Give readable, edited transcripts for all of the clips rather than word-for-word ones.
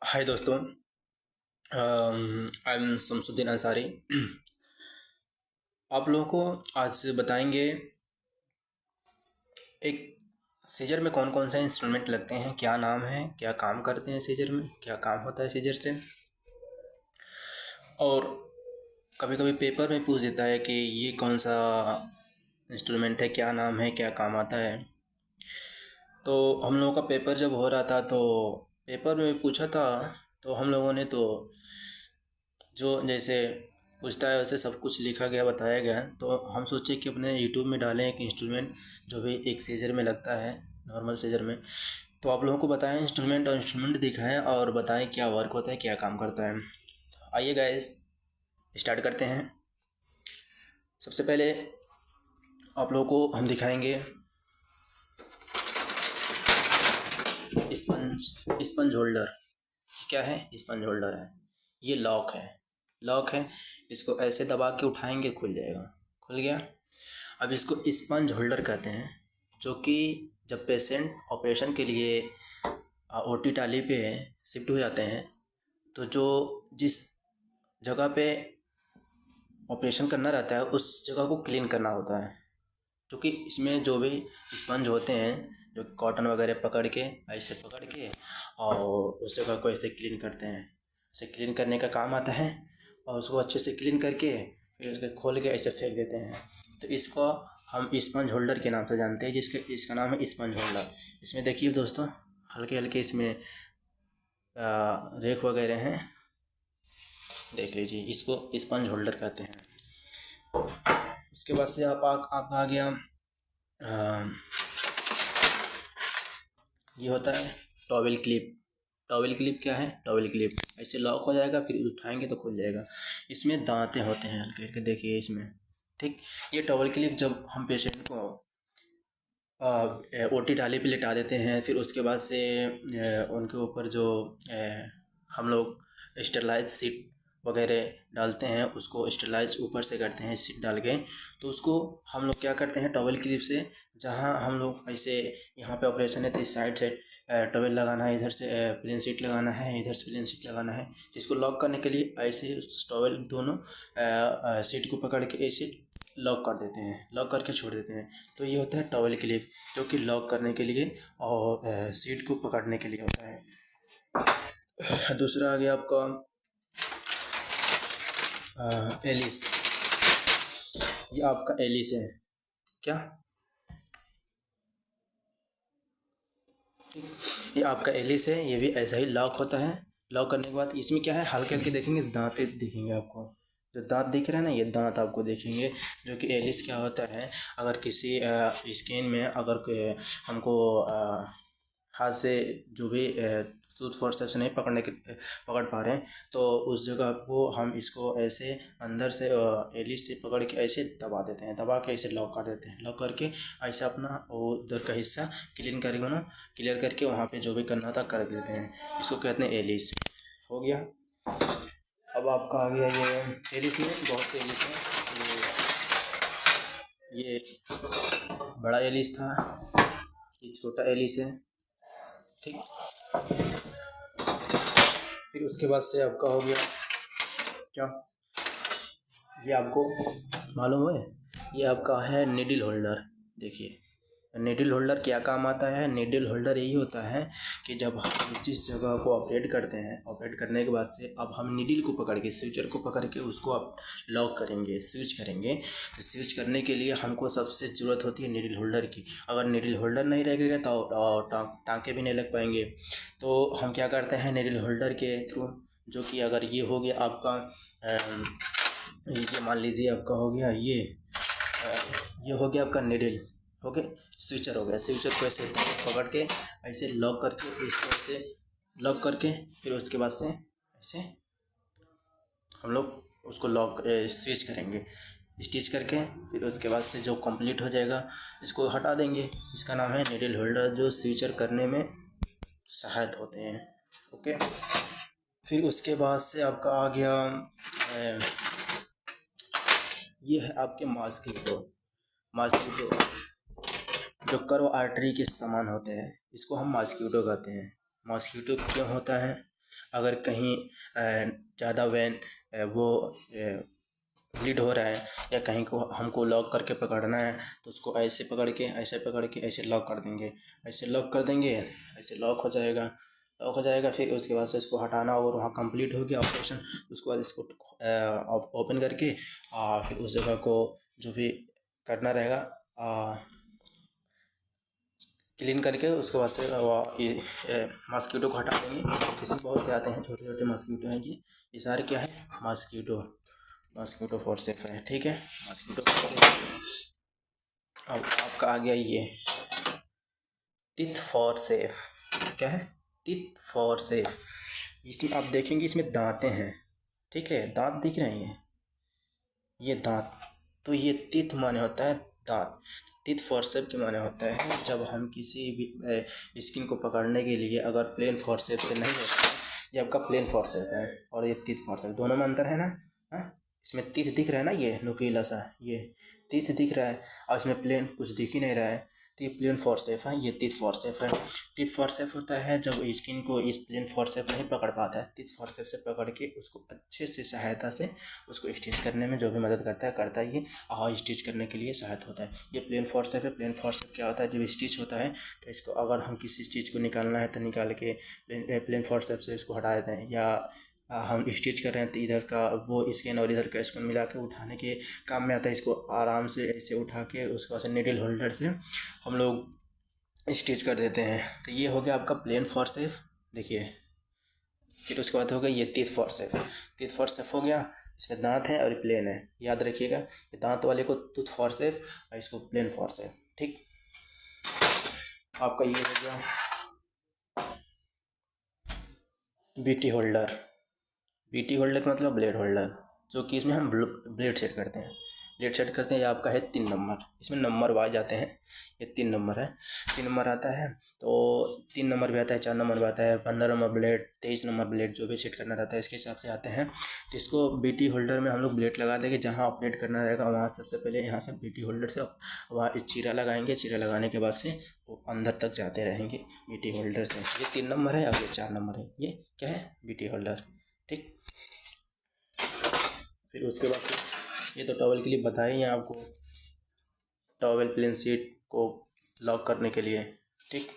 हाय दोस्तों। I am Shamsuddin Ansari. आप लोगों को आज बताएंगे एक सीजर में कौन कौन से इंस्ट्रूमेंट लगते हैं, क्या नाम है, क्या काम करते हैं सीजर में, क्या काम होता है सीजर से। और कभी कभी पेपर में पूछ देता है कि ये कौन सा इंस्ट्रूमेंट है, क्या नाम है, क्या काम आता है। तो हम लोगों का पेपर जब हो रहा था तो पेपर में पूछा था, तो हम लोगों ने तो जो जैसे पूछता है वैसे सब कुछ लिखा गया, बताया गया। तो हम सोचे कि अपने यूट्यूब में डालें एक इंस्ट्रूमेंट जो भी एक सीजर में लगता है, नॉर्मल सीजर में। तो आप लोगों को बताएं इंस्ट्रूमेंट, और इंस्ट्रूमेंट दिखाएं और बताएं क्या वर्क होता है, क्या काम करता है। आइए गाइस, स्टार्ट करते हैं। सबसे पहले आप लोगों को हम दिखाएंगे स्पंज स्पंज होल्डर। क्या है? स्पंज होल्डर है। ये लॉक है। इसको ऐसे दबा के उठाएंगे, खुल जाएगा। खुल गया। अब इसको स्पंज होल्डर कहते हैं, जो कि जब पेशेंट ऑपरेशन के लिए ओटी टाली पे शिफ्ट हो जाते हैं, तो जो जिस जगह पे ऑपरेशन करना रहता है उस जगह को क्लीन करना होता है। क्योंकि इसमें जो भी स्पंज होते हैं, जो कॉटन वगैरह पकड़ के, ऐसे पकड़ के और उस जगह को ऐसे क्लीन करते हैं। ऐसे क्लीन करने का काम आता है, और उसको अच्छे से क्लीन करके फिर उसके खोल के ऐसे फेंक देते हैं। तो इसको हम स्पंज होल्डर के नाम से जानते हैं, इसका नाम है स्पंज होल्डर। इसमें देखिए दोस्तों, हल्के हल्के इसमें रेख वगैरह हैं, देख लीजिए। इसको स्पंज होल्डर कहते हैं। उसके बाद से आप आ गया, ये होता है टॉवेल क्लिप। टॉवेल क्लिप क्या है? टॉवेल क्लिप ऐसे लॉक हो जाएगा, फिर उठाएंगे तो खुल जाएगा। इसमें दांते होते हैं हल्के हल्के, देखिए इसमें। ठीक। ये टॉवेल क्लिप जब हम पेशेंट को ओटी टाली पे लेटा देते हैं, फिर उसके बाद से उनके ऊपर जो हम लोग स्टेरलाइज सीट वगैरह डालते हैं, उसको स्टेरलाइज ऊपर से करते हैं सीट डाल के। तो उसको हम लोग क्या करते हैं, टॉवेल क्लिप से, जहाँ हम लोग ऐसे यहाँ पे ऑपरेशन है तो इस साइड से टॉवेल लगाना है, इधर से प्लेन सीट लगाना है, इधर से प्लेन सीट लगाना है। जिसको लॉक करने के लिए ऐसे टॉवेल दोनों सीट को पकड़ के ऐसे लॉक कर देते हैं, लॉक करके छोड़ देते हैं। तो ये होता है टॉवेल क्लिप, जो कि लॉक करने के लिए और सीट को पकड़ने के लिए होता है। दूसरा आ गया आपका एलिस। ये आपका एलिस है क्या? ये आपका एलिस है, ये भी ऐसा ही लॉक होता है। लॉक करने के बाद इसमें क्या है, हल्के हल्के देखेंगे दांत दिखेंगे आपको। जो दांत दिख रहा है ना, ये दांत आपको देखेंगे। जो कि एलिस क्या होता है, अगर किसी स्किन में अगर हमको हाथ से जो भी टूथ फोर्स से नहीं पकड़ पा रहे हैं, तो उस जगह को हम इसको ऐसे अंदर से एलिस से पकड़ के ऐसे दबा देते हैं, दबा के ऐसे लॉक कर देते हैं। लॉक करके ऐसे अपना वो उधर का हिस्सा क्लियर करके वहाँ पे जो भी करना था कर देते हैं। इसको कहते हैं एलिस। हो गया। अब आपका आ गया ये एलिस में बहुत से एलिस हैं। ये बड़ा एलिस था, ये छोटा एलिस है। ठीक। फिर उसके बाद से आपका हो गया क्या, ये आपको मालूम है, ये आपका है निडल होल्डर। देखिए निडल होल्डर क्या काम आता है। निडल होल्डर यही होता है कि जब हम जिस जगह को ऑपरेट करते हैं, ऑपरेट करने के बाद से अब हम निडल को पकड़ के, स्विचर को पकड़ के उसको आप लॉक करेंगे, स्विच करेंगे। तो स्विच करने के लिए हमको सबसे ज़रूरत होती है निडल होल्डर की। अगर निडल होल्डर नहीं रहेगा तो टाँके भी नहीं लग पाएंगे। तो हम क्या करते हैं निडल होल्डर के थ्रू, जो कि अगर ये हो गया आपका ये मान लीजिए आपका हो गया ये हो गया आपका निडल, हो गया। स्विचर हो गया, स्विचर को ऐसे पकड़ के ऐसे लॉक करके, इसको ऐसे लॉक करके, फिर उसके बाद से ऐसे हम लोग उसको लॉक स्विच करेंगे, स्टिच करके। फिर उसके बाद से जो कंप्लीट हो जाएगा, इसको हटा देंगे। इसका नाम है निडल होल्डर, जो स्विचर करने में सहायक होते हैं। ओके। फिर उसके बाद से आपका आ गया ये है आपके मॉस्किटो जो कर्व आर्टरी के समान होते हैं, इसको हम मॉस्किटो कहते हैं। मॉस्किटो क्यों होता है? अगर कहीं ज़्यादा वेन वो ब्लीड हो रहा है या कहीं को हमको लॉक करके पकड़ना है तो उसको ऐसे पकड़ के ऐसे लॉक कर देंगे, ऐसे लॉक कर देंगे, ऐसे लॉक हो जाएगा। फिर उसके बाद से इसको हटाना और वहाँ कंप्लीट हो गया ऑपरेशन। उसके बाद इसको ओपन करके फिर उस जगह को जो भी करना रहेगा क्लीन करके उसके बाद से ये मॉस्किटो को हटा देंगे। इसमें बहुत से आते हैं, छोटे छोटे मॉस्किटो हैं ये सारे क्या है, मॉस्किटो फोर्सेप है, ठीक है। मॉस्किटो अब आपका आ गया ये टिथ फोर्सेप। क्या है, टिथ फोर्सेप। इसमें आप देखेंगे इसमें दांतें हैं, ठीक है, दांत दिख रहे हैं ये दांत। तो ये टिथ माने होता है दांत। टिथ फोर्सेप के माने होता है जब हम किसी भी स्किन को पकड़ने के लिए अगर प्लेन फोर्सेप से नहीं होता है, ये आपका प्लेन फोर्सेप है और ये टिथ फोर्सेप, दोनों में अंतर है ना। हाँ, इसमें टिथ दिख रहा है ना, ये नुकीला सा ये टिथ दिख रहा है और इसमें प्लेन कुछ दिख ही नहीं रहा है, तो ये प्लेन फोर्सेप है, ये टिथ फोर्सेप है। टिथ फोर्सेप होता है जब स्किन को इस प्लेन फोर्सेप नहीं पकड़ पाता है, टिथ फोर्सेप से पकड़ के उसको अच्छे से सहायता से उसको स्टिच करने में जो भी मदद करता है ये स्टिच करने के लिए सहायता होता है। ये प्लेन फोर्सेप है। प्लेन फोर्सेप क्या होता है, जब स्टिच होता है तो इसको अगर हम किसी चीज़ को निकालना है तो निकाल के प्लेन फोर्सेप से इसको हटा देते हैं, या हम स्टिच कर रहे हैं तो इधर का वो स्केन और इधर का स्केन मिला के उठाने के काम में आता है। इसको आराम से ऐसे उठा के उसके बाद से नीडल होल्डर से हम लोग स्टिच कर देते हैं। तो ये हो गया आपका प्लेन फोर्सेप, देखिए। फिर उसके बाद हो गया ये टिथ फोर्सेप। टिथ फोर्सेप हो गया, इसमें दांत है और प्लेन है, याद रखिएगा। ये दांत वाले को टूथ फोर्सेप और इसको प्लेन फोर्सेप, ठीक। आपका ये हो गया बीटी होल्डर। बीटी होल्डर का मतलब ब्लेड होल्डर, जो कि इसमें हम ब्लेड सेट करते हैं। ये आपका है 3 नंबर। इसमें नंबर वाइज आते हैं, ये 3 नंबर है, 3 नंबर आता है। तो 3 नंबर भी आता है, 4 नंबर भी आता है, 15 नंबर ब्लेड, 23 नंबर ब्लेड, जो भी सेट करना रहता है इसके हिसाब से आते हैं। तो इसको बीटी होल्डर में हम लोग ब्लेड लगा देंगे, जहाँ ऑपरेट करना रहेगा वहाँ सबसे पहले यहाँ से बीटी होल्डर से वहाँ चीरा लगाएंगे। चीरा लगाने के बाद से वो अंदर तक जाते रहेंगे बीटी होल्डर से। ये 3 नंबर है और ये 4 नंबर है, ये क्या है, बीटी होल्डर, ठीक। फिर उसके बाद ये तो टॉवल के लिए बताया ही है आपको, टॉवल प्लेन शीट को लॉक करने के लिए, ठीक।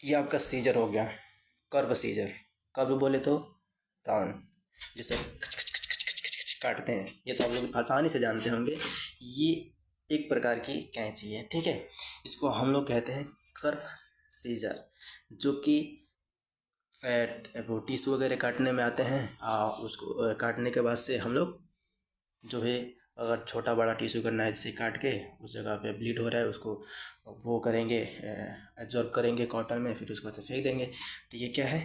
ये आपका सीजर हो गया, कर्व सीजर। कर्व बोले तो राउंड, जैसे काटते हैं, ये तो आप लोग आसानी से जानते होंगे। ये एक प्रकार की कैंची है, ठीक है। इसको हम लोग कहते हैं कर्व सीजर, जो कि वो टिश्यू वगैरह काटने में आते हैं। उसको काटने के बाद से हम लोग जो है, अगर छोटा बड़ा टिश्यू करना है, जैसे काट के उस जगह पे ब्लीड हो रहा है उसको वो करेंगे, एब्जॉर्ब करेंगे कॉटन में, फिर उसके बाद से फेंक देंगे। तो ये क्या है,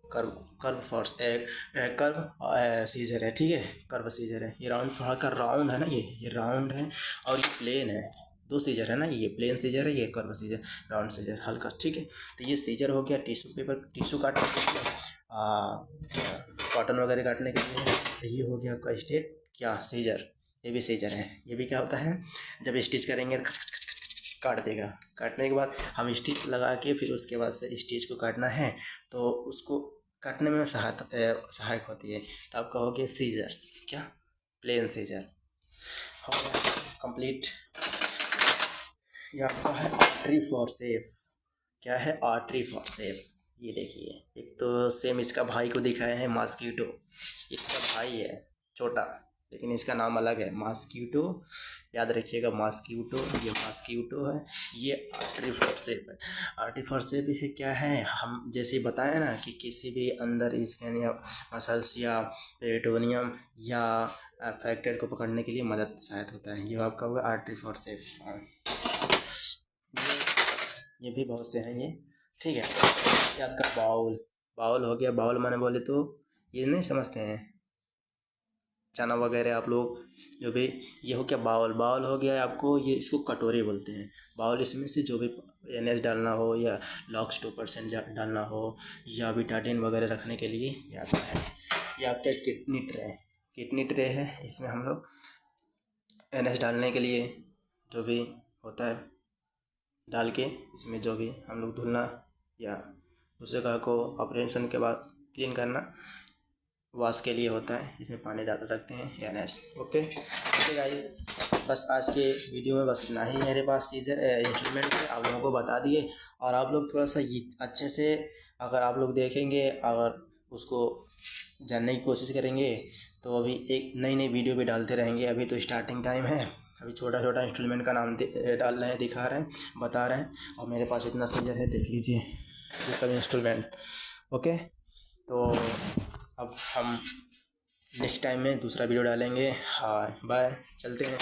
curve curve force curve seizure है, ठीक है। कर्व सीजर है, ये राउंड थोड़ा का राउंड है ना, ये राउंड है और ये प्लेन है। 2 सीजर है ना, ये प्लेन सीजर है, ये कर्व सीजर, राउंड सीजर हल्का, ठीक है। तो ये सीजर हो गया टिश्यू काटने के लिए, कॉटन वगैरह काटने के लिए। ये हो गया आपका स्टेप क्या, सीजर। ये भी सीजर है। ये भी क्या होता है, जब स्टिच करेंगे तो काट देगा। काटने के बाद हम स्टिच लगा के फिर उसके बाद से स्टिच को काटना है तो उसको काटने में सहायक होती है। तो आपका हो गया सीजर, क्या, प्लेन सीजर हो गया कंप्लीट। ये आपका है आर्टरी फोर्सेप। क्या है, आर्टरी फोर्सेप। ये देखिए, एक तो सेम इसका भाई को दिखाया है मॉस्किटो, इसका भाई है छोटा, लेकिन इसका नाम अलग है, मॉस्किटो, याद रखिएगा मॉस्किटो, ये मॉस्किटो है, ये आर्टरी फोर्सेप है। आर्टरी फोर्सेप है क्या है, हम जैसे बताया ना कि किसी भी अंदर स्कैन या मसल्स या पेरिटोनियम या फैक्टर को पकड़ने के लिए मदद सहायता होता है, ये आपका हुआ आर्टरी फोर्सेप। ये भी बहुत से हैं ये, ठीक है। ये आपका बाउल हो गया। बाउल माने बोले तो ये नहीं समझते हैं, चना वगैरह आप लोग जो भी, ये हो गया बाउल हो गया आपको, ये इसको कटोरी बोलते हैं। बाउल इसमें से जो भी NS डालना हो या लॉक्स 2% डालना हो या विटाडिन वगैरह रखने के लिए ये आता है। ये आपका किडनी ट्रे है, इसमें हम लोग NS डालने के लिए जो भी होता है डाल के इसमें जो भी हम लोग धुलना या दूसरे जगह को ऑपरेशन के बाद क्लीन करना वॉश के लिए होता है, इसमें पानी डाल रखते हैं या नेक्स्ट। ओके गाइस, बस आज के वीडियो में बस इतना ही मेरे पास चीज़ें इंस्ट्रूमेंट है, आप लोगों को बता दिए। और आप लोग थोड़ा सा ये अच्छे से अगर आप लोग देखेंगे, अगर उसको जानने की कोशिश करेंगे तो अभी एक नई नई वीडियो भी डालते रहेंगे। अभी तो स्टार्टिंग टाइम है, अभी छोटा छोटा इंस्ट्रूमेंट का नाम डाल रहे हैं, दिखा रहे हैं, बता रहे हैं। और मेरे पास इतना सीजर है, देख लीजिए ये सब इंस्ट्रूमेंट। ओके, तो अब हम नेक्स्ट टाइम में दूसरा वीडियो डालेंगे। हाँ बाय, चलते हैं।